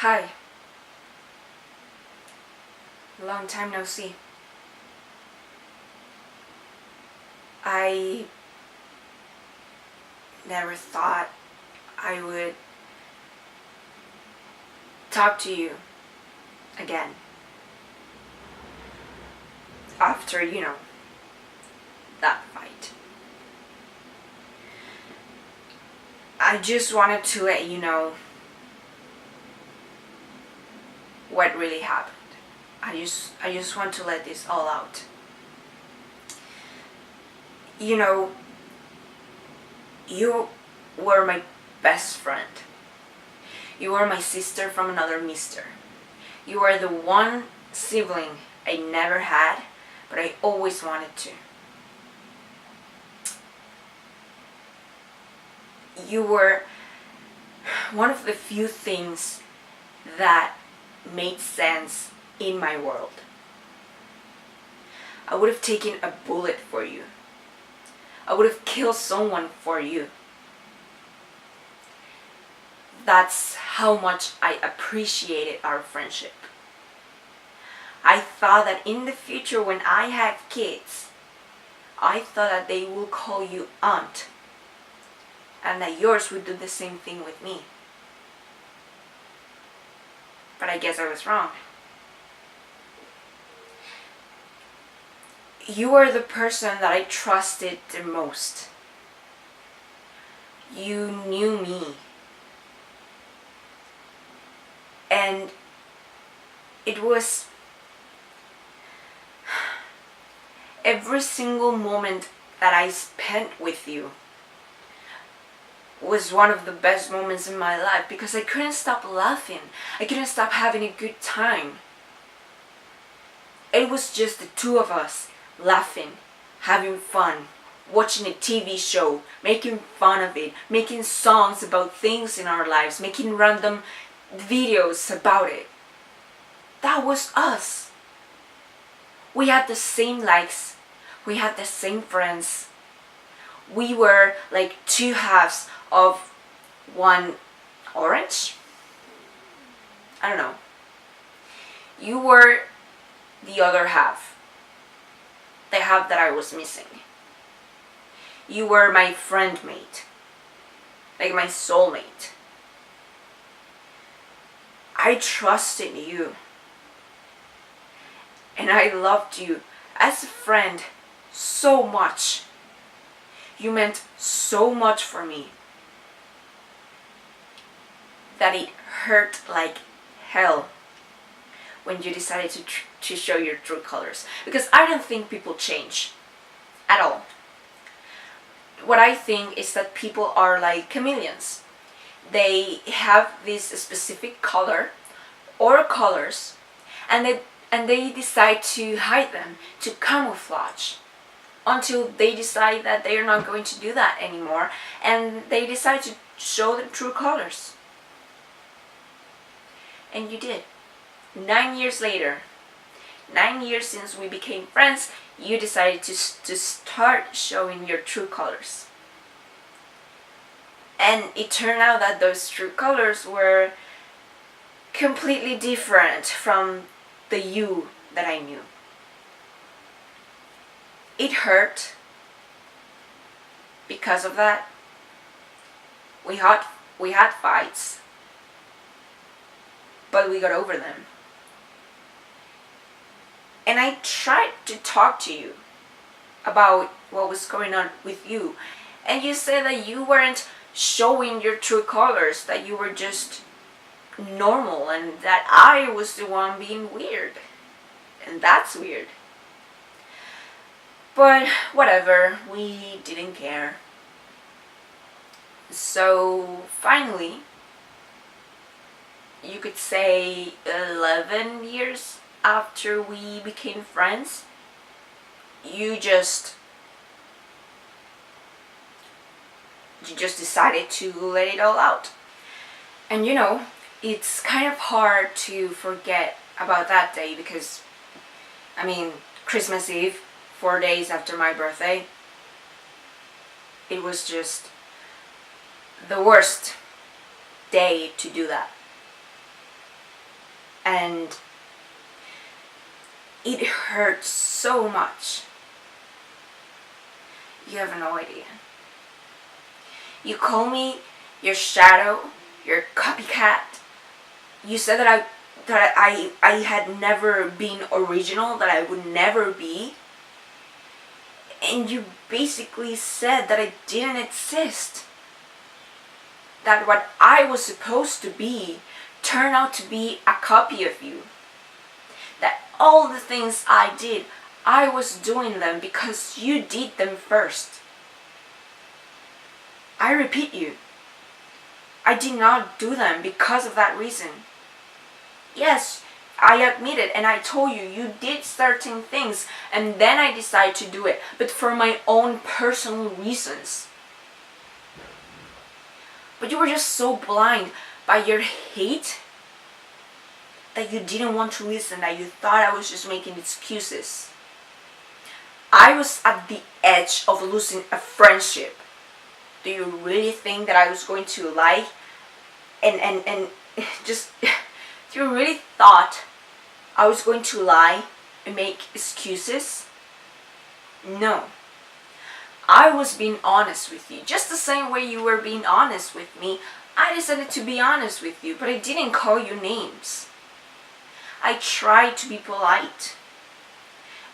Hi. Long time no see. I never thought I would talk to you again after, that fight. I just wanted to let you know what really happened. I just want to let this all out. You know, you were my best friend. You were my sister from another mister. You were the one sibling I never had, but I always wanted to. You were one of the few things that made sense in my world. I would have taken a bullet for you. I would have killed someone for you. That's how much I appreciated our friendship. I thought that in the future when I have kids, I thought that they will call you aunt, and that yours would do the same thing with me. But I guess I was wrong. You were the person that I trusted the most. You knew me. And it was every single moment that I spent with you was one of the best moments in my life because I couldn't stop laughing. I couldn't stop having a good time. It was just the two of us laughing, having fun, watching a TV show, making fun of it, making songs about things in our lives, making random videos about it. That was us. We had the same likes. We had the same friends. We were like two halves of one orange. I don't know. You were the other half. The half that I was missing. You were my friend mate. Like my soulmate. I trusted you. And I loved you as a friend so much. You meant so much for me that it hurt like hell when you decided to show your true colors. Because I don't think people change at all. What I think is that people are like chameleons. They have this specific color or colors, and they decide to hide them, to camouflage, until they decide that they are not going to do that anymore, and they decide to show the true colors. And you did. 9 years later, 9 years since we became friends, you decided to start showing your true colors. And it turned out that those true colors were completely different from the you that I knew. It hurt because of that. We had fights, but we got over them. And I tried to talk to you about what was going on with you. And you said that you weren't showing your true colors, that you were just normal, and that I was the one being weird. And that's weird. But whatever, we didn't care. So finally, you could say 11 years after we became friends, you just decided to let it all out. And it's kind of hard to forget about that day because, Christmas Eve, 4 days after my birthday, it was just the worst day to do that. and it hurt so much. You have no idea. You call me your shadow, your copycat. You said that I had never been original, that I would never be. And you basically said that I didn't exist. That what I was supposed to be turned out to be a copy of you. That all the things I did, I was doing them because you did them first. I repeat you, I did not do them because of that reason. Yes, I admit it, and I told you, you did certain things, and then I decided to do it, but for my own personal reasons. But you were just so blind by your hate that you didn't want to listen, that you thought I was just making excuses. I was at the edge of losing a friendship. Do you really think that I was going to lie and just, do you really thought I was going to lie and make excuses? No. I was being honest with you. Just the same way you were being honest with me, I decided to be honest with you, but I didn't call you names. I tried to be polite.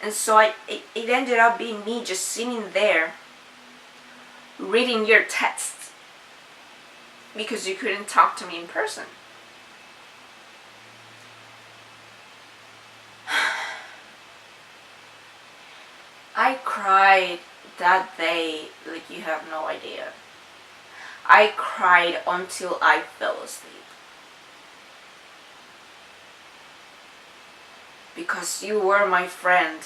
And so it ended up being me just sitting there reading your texts because you couldn't talk to me in person. I cried that day like you have no idea. I cried until I fell asleep. Because you were my friend.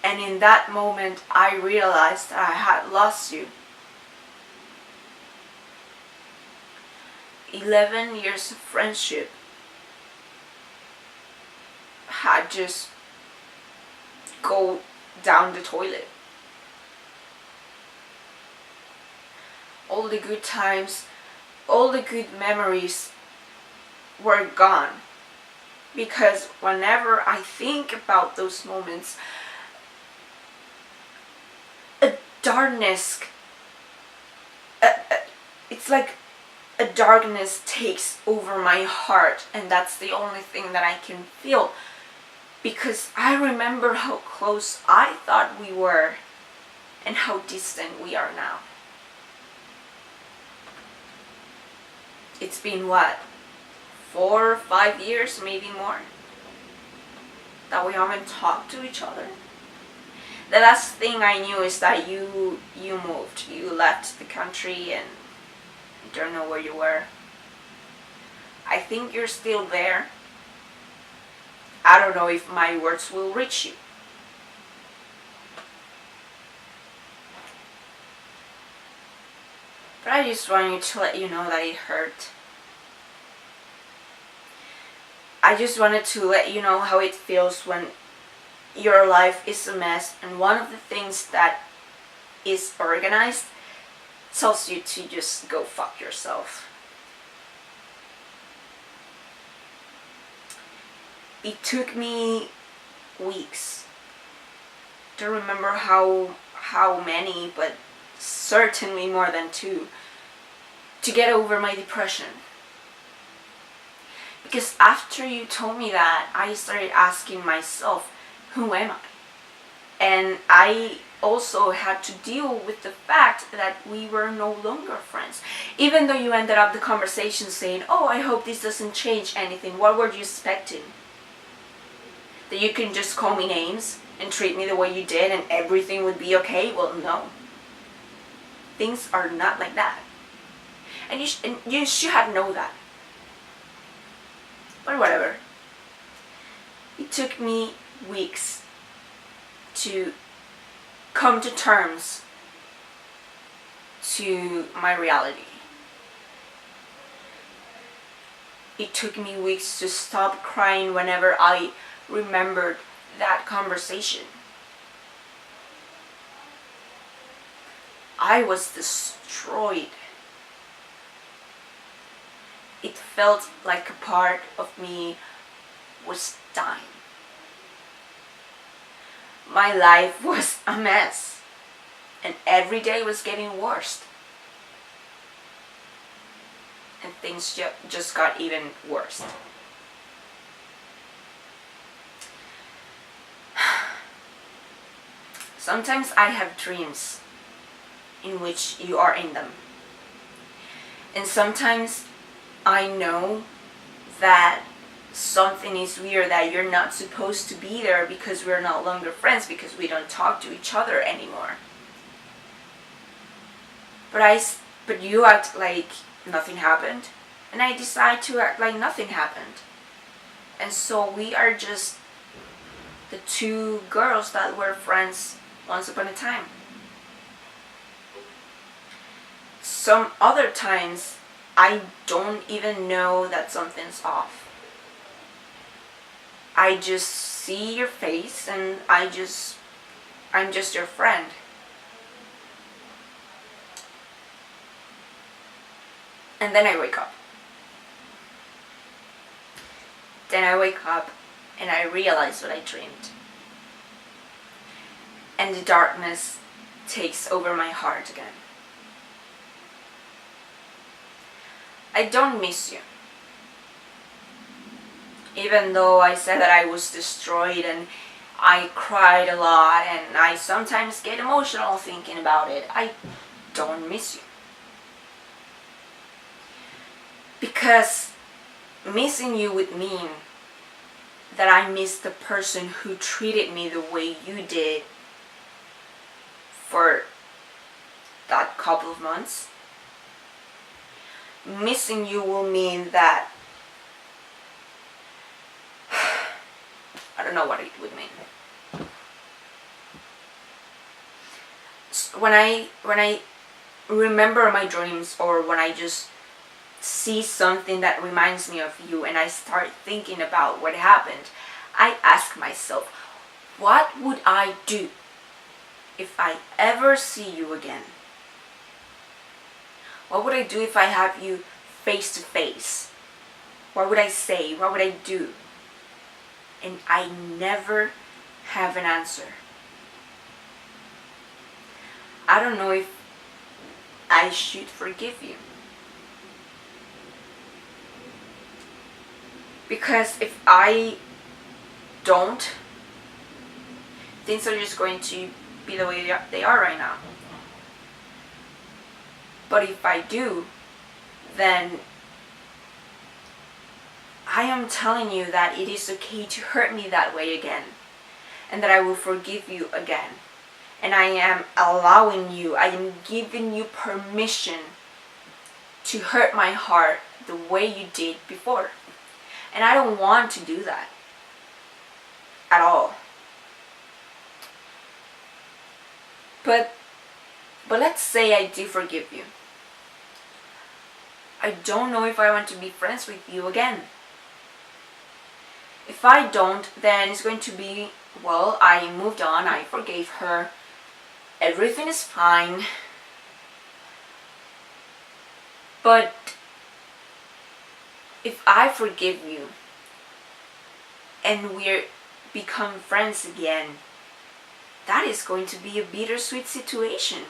And in that moment, I realized I had lost you. 11 years of friendship had just go down the toilet. All the good times, all the good memories were gone. Because whenever I think about those moments, a darkness, it's like a darkness takes over my heart, and that's the only thing that I can feel. Because I remember how close I thought we were and how distant we are now. It's been what? 4 or 5 years, maybe more, that we haven't talked to each other. The last thing I knew is that you moved. You left the country and I don't know where you were. I think you're still there. I don't know if my words will reach you. But I just wanted to let you know that it hurt. I just wanted to let you know how it feels when your life is a mess and one of the things that is organized tells you to just go fuck yourself. It took me weeks to remember how many, but certainly more than 2, to get over my depression. Because after you told me that, I started asking myself, who am I? And I also had to deal with the fact that we were no longer friends. Even though you ended up the conversation saying, oh, I hope this doesn't change anything. What were you expecting? That you can just call me names and treat me the way you did and everything would be okay? Well, no. Things are not like that. And you should have known that. But whatever. It took me weeks to come to terms to my reality. It took me weeks to stop crying whenever I remembered that conversation. I was destroyed. it felt like a part of me was dying. My life was a mess, and every day was getting worse. And things just got even worse. Sometimes I have dreams in which you are in them. And sometimes I know that something is weird, that you're not supposed to be there because we're no longer friends, because we don't talk to each other anymore. But you act like nothing happened, and I decide to act like nothing happened. And so we are just the two girls that were friends once upon a time. Some other times, I don't even know that something's off. I just see your face and I'm just your friend. And then I wake up. Then I wake up and I realize what I dreamed. And the darkness takes over my heart again. I don't miss you. Even though I said that I was destroyed and I cried a lot and I sometimes get emotional thinking about it, I don't miss you. Because missing you would mean that I miss the person who treated me the way you did for that couple of months. Missing you will mean that I don't know what it would mean. When I remember my dreams, or when I just see something that reminds me of you and I start thinking about what happened, I ask myself, what would I do if I ever see you again? What would I do if I have you face to face? What would I say? What would I do? And I never have an answer. I don't know if I should forgive you. Because if I don't, things are just going to be the way they are right now. But if I do, then I am telling you that it is okay to hurt me that way again, and that I will forgive you again. And I am allowing you, I am giving you permission to hurt my heart the way you did before. And I don't want to do that at all. But let's say I do forgive you. I don't know if I want to be friends with you again. If I don't, then it's going to be, well, I moved on, I forgave her, everything is fine. But if I forgive you and we become friends again, that is going to be a bittersweet situation.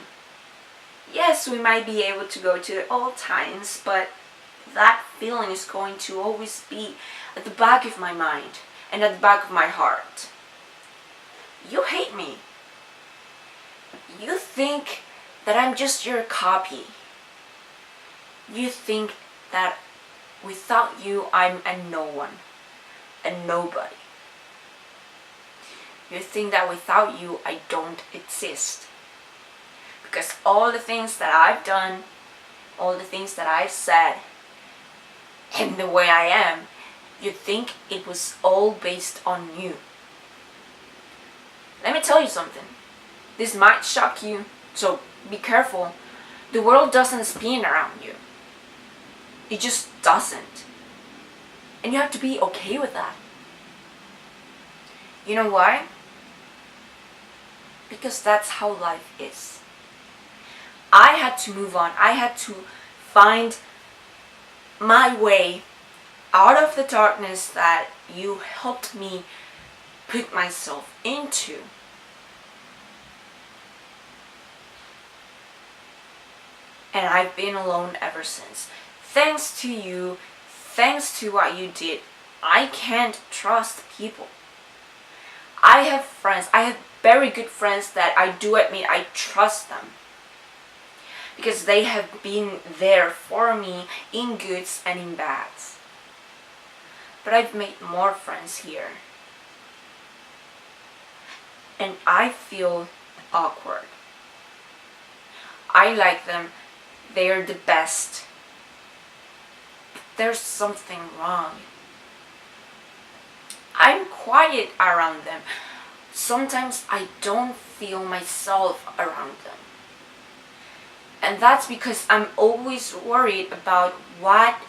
Yes, we might be able to go to the old times, but that feeling is going to always be at the back of my mind and at the back of my heart. You hate me. You think that I'm just your copy. You think that without you I'm a no one, a nobody. You think that without you I don't exist. Because all the things that I've done, all the things that I've said, and the way I am, you think it was all based on you. Let me tell you something. This might shock you, so be careful. The world doesn't spin around you. It just doesn't. And you have to be okay with that. You know why? Because that's how life is. I had to move on. I had to find my way out of the darkness that you helped me put myself into. And I've been alone ever since. Thanks to you, thanks to what you did, I can't trust people. I have friends, I have very good friends that I do admit I trust them. Because they have been there for me in goods and in bads. But I've made more friends here. And I feel awkward. I like them. They're the best. But there's something wrong. I'm quiet around them. Sometimes I don't feel myself around them. And that's because I'm always worried about what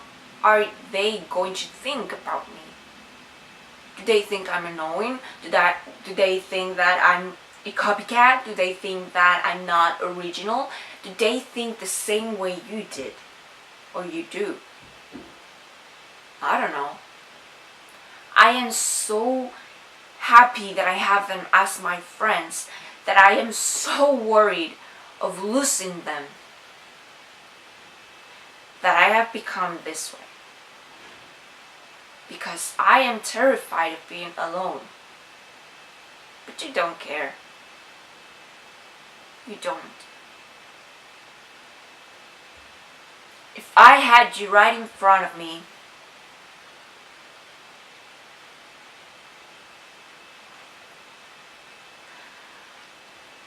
are they going to think about me. Do they think I'm annoying? Do they think that I'm a copycat? Do they think that I'm not original? Do they think the same way you did? Or you do? I don't know. I am so happy that I have them as my friends, that I am so worried of losing them, that I have become this way. Because I am terrified of being alone. But you don't care. You don't. If I had you right in front of me,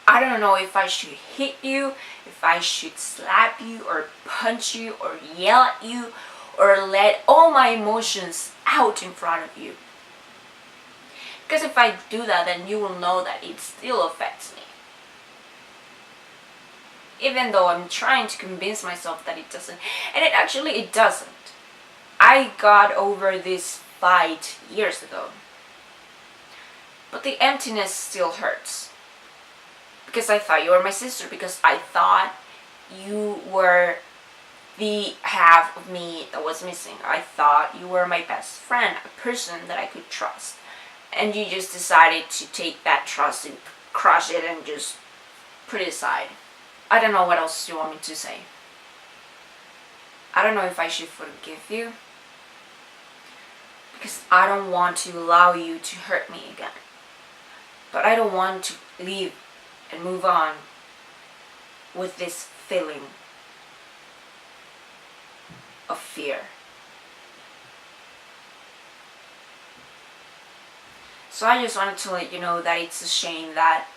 I don't know if I should hit you, if I should slap you or punch you or yell at you or let all my emotions out in front of you. Because if I do that, then you will know that it still affects me. Even though I'm trying to convince myself that it doesn't. And it doesn't. I got over this fight years ago. But the emptiness still hurts. Because I thought you were my sister. Because I thought you were the half of me that was missing. I thought you were my best friend. A person that I could trust. And you just decided to take that trust and crush it and just put it aside. I don't know what else you want me to say. I don't know if I should forgive you. Because I don't want to allow you to hurt me again. But I don't want to leave and move on with this feeling of fear. So I just wanted to let you know that it's a shame that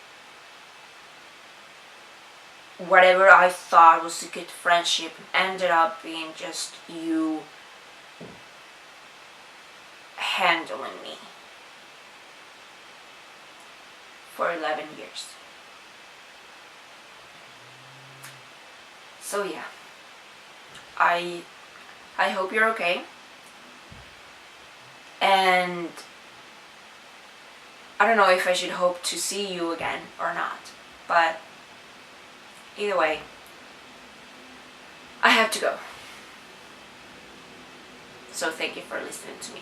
whatever I thought was a good friendship ended up being just you handling me for 11 years. So yeah, I hope you're okay. And I don't know if I should hope to see you again or not, but either way, I have to go. So thank you for listening to me.